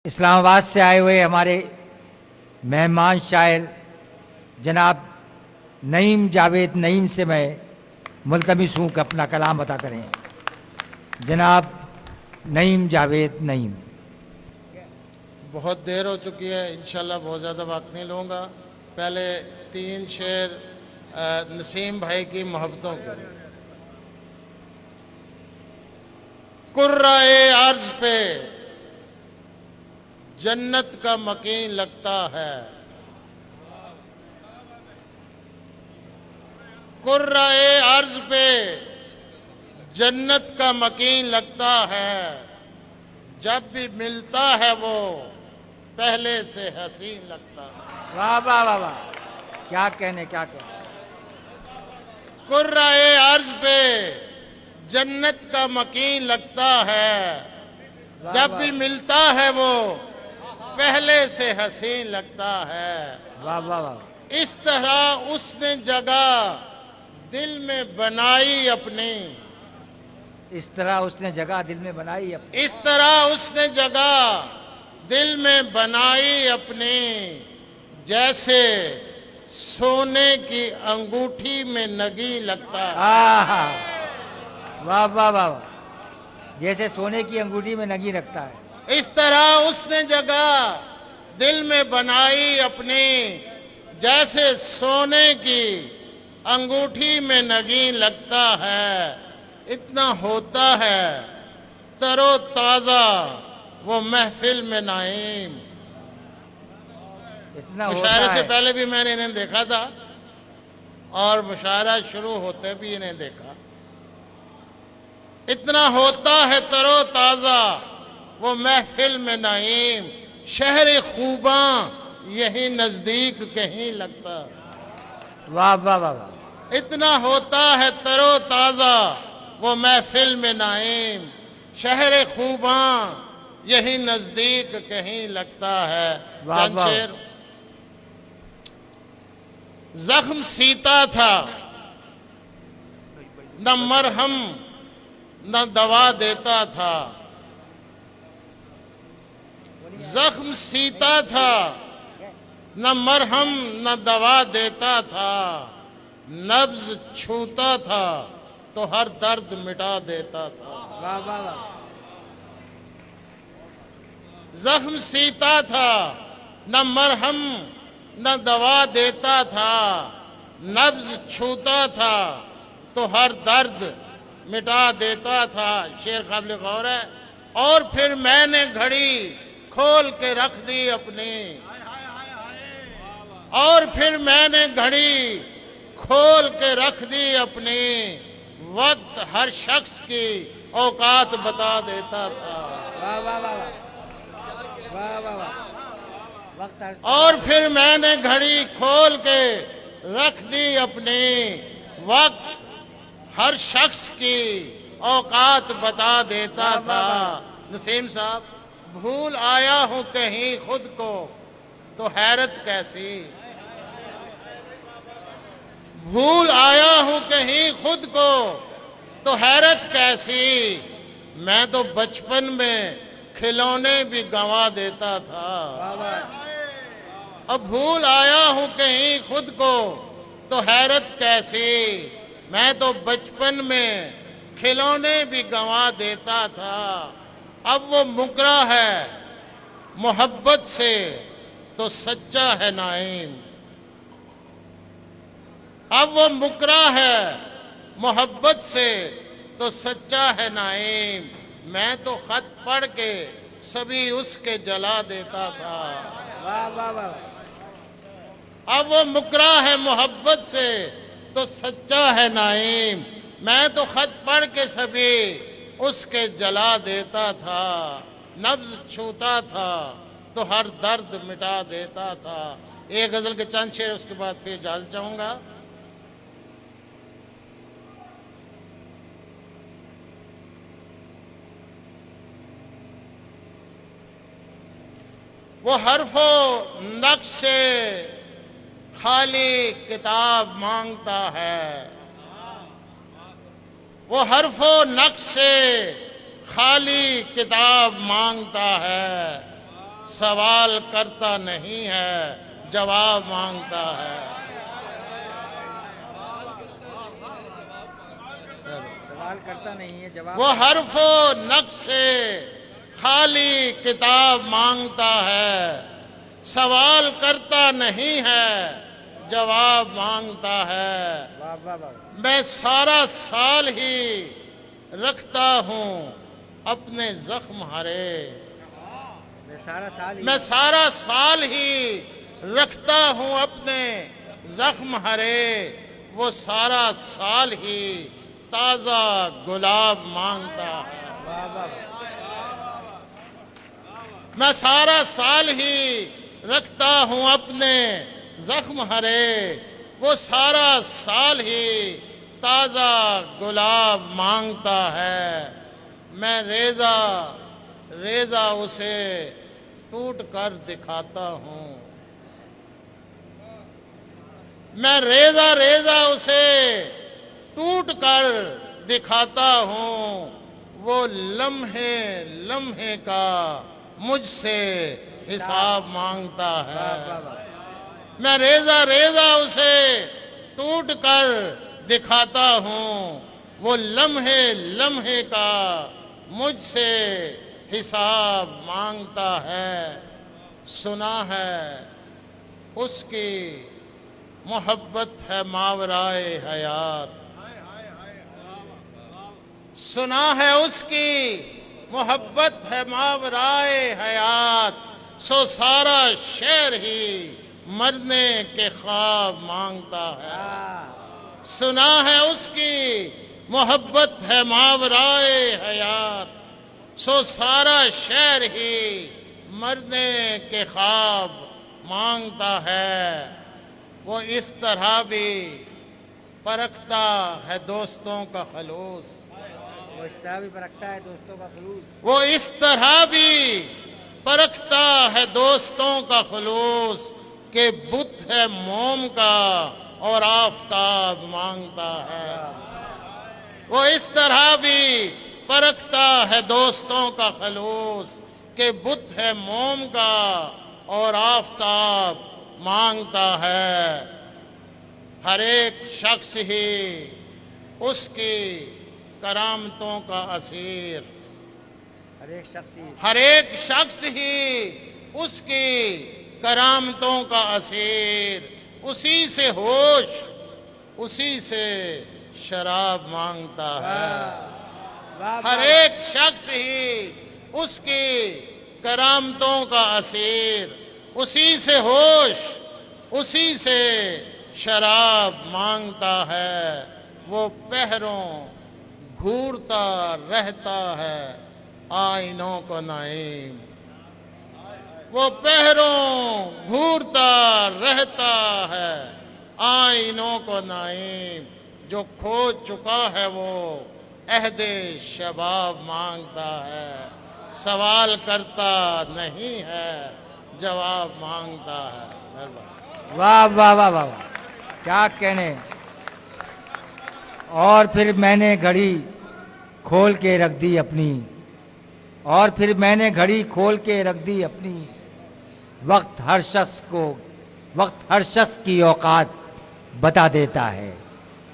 اسلام آباد سے آئے ہوئے ہمارے مہمان شاعر جناب نعیم جاوید نعیم سے میں ملتمس ہوں کہ اپنا کلام عطا کریں۔ جناب نعیم جاوید نعیم۔ بہت دیر ہو چکی ہے، انشاءاللہ بہت زیادہ وقت نہیں لوں گا۔ پہلے 3 شعر نسیم بھائی کی محبتوں کے۔ کرۂ عرض پہ جنت کا مکین لگتا ہے، کرۂ عرض پہ جنت کا مکین لگتا ہے، جب بھی ملتا ہے وہ پہلے سے حسین لگتا ہے۔ واہ واہ واہ واہ، کیا کہنے کیا کہنے۔ کرۂ عرض پہ جنت کا مکین لگتا ہے، جب بھی ملتا ہے وہ پہلے سے حسین لگتا ہے۔ واہ واہ واہ، اس طرح اس نے جگہ دل میں بنائی اپنی، اس طرح اس نے جگہ دل میں بنائی اپنی، اس طرح اس نے جگہ دل میں بنائی اپنی، جیسے سونے کی انگوٹھی میں نگی لگتا ہے۔ آہا، واہ واہ واہ واہ، جیسے سونے کی انگوٹھی میں نگی رکھتا ہے۔ اس طرح اس نے جگہ دل میں بنائی اپنی، جیسے سونے کی انگوٹھی میں نگین لگتا ہے۔ اتنا ہوتا ہے تر و تازہ وہ محفل میں نعیم۔ اتنا مشاعرے ہوتا سے ہے، پہلے بھی میں نے انہیں دیکھا تھا اور مشاعرہ شروع ہوتے بھی انہیں دیکھا۔ اتنا ہوتا ہے تر و تازہ وہ محفل میں نعیم، شہر خوباں یہی نزدیک کہیں لگتا۔ واہ واہ واہ واہ، اتنا ہوتا ہے تر و تازہ وہ محفل میں نعیم، شہر خوباں یہی نزدیک کہیں لگتا ہے۔ واہ چند واہ۔ شعر۔ زخم سیتا تھا نہ مرہم نہ دوا دیتا تھا، زخم سیتا تھا نہ مرہم نہ دوا دیتا تھا، نبض چھوتا تھا تو ہر درد مٹا دیتا تھا۔ واہ واہ واہ، زخم سیتا تھا نہ مرہم نہ دوا دیتا تھا، نبض چھوتا تھا تو ہر درد مٹا دیتا تھا۔ شعر قابل غور ہے۔ اور پھر میں نے گھڑی کھول کے رکھ دی اپنی، اور پھر میں نے گھڑی کھول کے رکھ دی اپنی، وقت ہر شخص کی اوقات بتا دیتا تھا۔ واہ واہ واہ واہ، واہ واہ واہ، وقت ہر اور پھر میں نے گھڑی کھول کے رکھ دی اپنی، وقت ہر شخص کی اوقات بتا دیتا تھا۔ نسیم صاحب، بھول آیا ہوں کہیں خود کو تو حیرت کیسی، بھول آیا ہوں کہیں خود کو تو حیرت کیسی، میں تو بچپن میں کھلونے بھی گنوا دیتا تھا۔ واہ واہ، اب بھول آیا ہوں کہیں خود کو تو حیرت کیسی، میں تو بچپن میں کھلونے بھی گنوا دیتا تھا۔ اب وہ مکرا ہے محبت سے تو سچا ہے نعیم، اب وہ مکرا ہے محبت سے تو سچا ہے نعیم، میں تو خط پڑھ کے سبھی اس کے جلا دیتا تھا۔ واہ واہ واہ، اب وہ مکرا ہے محبت سے تو سچا ہے نعیم، میں تو خط پڑھ کے سبھی اس کے جلا دیتا تھا، نبض چھوتا تھا تو ہر درد مٹا دیتا تھا۔ ایک غزل کے چند شعر، اس کے بعد پھر اجازت چاہوں گا۔ وہ حرف و نقش سے خالی کتاب مانگتا ہے، وہ حرف و نقش سے خالی کتاب مانگتا ہے، سوال کرتا نہیں ہے جواب مانگتا ہے۔ سوال کرتا نہیں ہے جواب وہ حرف و نقش سے خالی کتاب مانگتا ہے، سوال کرتا نہیں ہے جواب مانگتا ہے۔ واہ واہ واہ میں سارا سال ہی رکھتا ہوں اپنے زخم ہرے، میں سارا سال ہی میں سارا سال ہی رکھتا ہوں اپنے زخم ہرے، وہ سارا سال ہی تازہ گلاب مانگتا ہے۔ واہ واہ واہ میں سارا سال ہی رکھتا ہوں اپنے زخم ہرے، وہ سارا سال ہی تازہ گلاب مانگتا ہے۔ میں ریزہ ریزہ اسے ٹوٹ کر دکھاتا ہوں، میں ریزہ ریزہ اسے ٹوٹ کر دکھاتا ہوں، وہ لمحے لمحے کا مجھ سے حساب مانگتا ہے۔ واہ واہ میں ریزہ ریزہ اسے ٹوٹ کر دکھاتا ہوں، وہ لمحے لمحے کا مجھ سے حساب مانگتا ہے۔ سنا ہے اس کی محبت ہے ماورائے حیات، سنا ہے اس کی محبت ہے ماورائے حیات، سو سارا شہر ہی مرنے کے خواب مانگتا ہے۔ سنا ہے اس کی محبت ہے ماورائے حیات، سو سارا شہر ہی مرنے کے خواب مانگتا ہے۔ وہ اس طرح بھی پرکھتا ہے دوستوں کا خلوص، وہ اس طرح بھی پرکھتا ہے دوستوں کا خلوص، وہ اس طرح بھی پرکھتا ہے دوستوں کا خلوص، کہ بت ہے موم کا اور آفتاب مانگتا ہے۔ وہ اس طرح بھی پرکھتا ہے دوستوں کا خلوص، کہ بت ہے موم کا اور آفتاب مانگتا ہے۔ ہر ایک شخص ہی اس کی کرامتوں کا اسیر، ہر ایک شخص ہی ہر ایک شخص ہی اس کی کرامتوں کا اسیر، اسی سے ہوش اسی سے شراب مانگتا ہے۔ واہ ہر ایک شخص ہی اس کی کرامتوں کا اسیر، اسی سے ہوش اسی سے شراب مانگتا ہے۔ وہ پہروں گھورتا رہتا ہے آئینوں کو نعیم، وہ پہروں گھورتا رہتا ہے آئینوں کو نعیم، جو کھو چکا ہے وہ عہد شباب مانگتا ہے۔ سوال کرتا نہیں ہے جواب مانگتا ہے۔ مہربانی۔ واہ واہ واہ واہ کیا کہنے۔ اور پھر میں نے گھڑی کھول کے رکھ دی اپنی، اور پھر میں نے گھڑی کھول کے رکھ دی اپنی، وقت ہر شخص کی اوقات بتا دیتا ہے۔